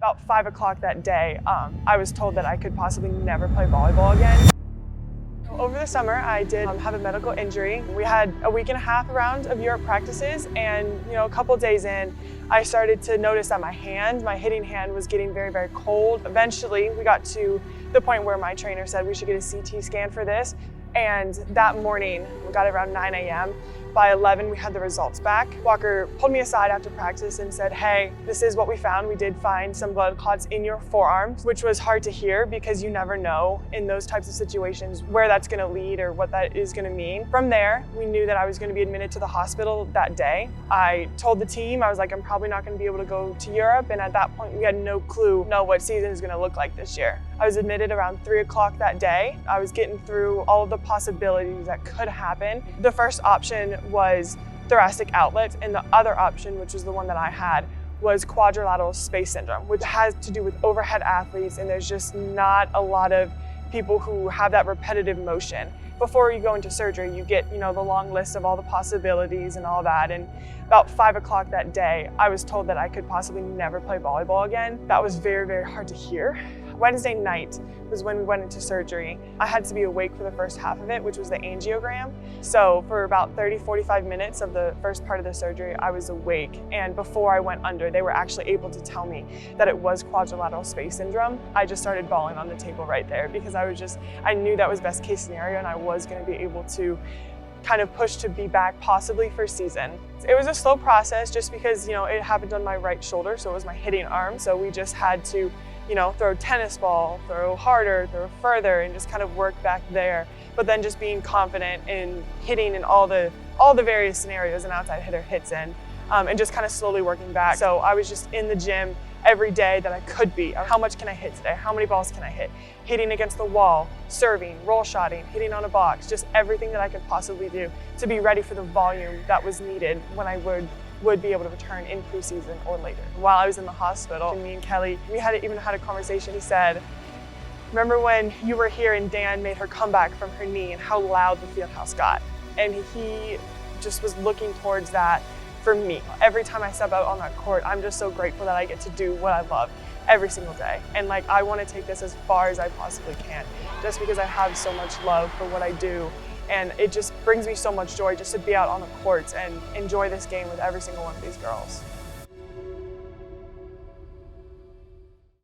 About 5 o'clock that day, I was told that I could possibly never play volleyball again. Over the summer, I did have a medical injury. We had a week and a half around of Europe practices, and a couple days in, I started to notice that my hitting hand was getting very, very cold. Eventually, we got to the point where my trainer said we should get a CT scan for this. And that morning, we got it around 9 a.m. By 11, we had the results back. Walker pulled me aside after practice and said, hey, this is what we found. We did find some blood clots in your forearms, which was hard to hear because you never know in those types of situations where that's gonna lead or what that is gonna mean. From there, we knew that I was gonna be admitted to the hospital that day. I told the team, I was like, I'm probably not gonna be able to go to Europe. And at that point, we had no clue what season is gonna look like this year. I was admitted around 3 o'clock that day. I was getting through all of the possibilities that could happen. The first option was thoracic outlet, and the other option, which was the one that I had, was quadrilateral space syndrome, which has to do with overhead athletes, and there's just not a lot of people who have that repetitive motion. Before you go into surgery, you get the long list of all the possibilities and all that, and about 5 o'clock that day, I was told that I could possibly never play volleyball again. That was very, very hard to hear. Wednesday night was when we went into surgery. I had to be awake for the first half of it, which was the angiogram. So for about 30-45 minutes of the first part of the surgery, I was awake. And before I went under, they were actually able to tell me that it was quadrilateral space syndrome. I just started bawling on the table right there because I knew that was best case scenario and I was gonna be able to kind of push to be back possibly for season. It was a slow process just because it happened on my right shoulder, so it was my hitting arm. So we just had to throw tennis ball, throw harder, throw further, and just kind of work back there. But then just being confident in hitting in all the various scenarios an outside hitter hits in, and just kind of slowly working back. So I was just in the gym every day that I could be. How much can I hit today? How many balls can I hit? Hitting against the wall, serving, roll shotting, hitting on a box, just everything that I could possibly do to be ready for the volume that was needed when I would be able to return in preseason or later. While I was in the hospital, me and Kelly, we even had a conversation. He said, remember when you were here and Dan made her comeback from her knee and how loud the field house got? And he just was looking towards that for me. Every time I step out on that court, I'm just so grateful that I get to do what I love every single day. And I want to take this as far as I possibly can, just because I have so much love for what I do. And it just brings me so much joy just to be out on the courts and enjoy this game with every single one of these girls.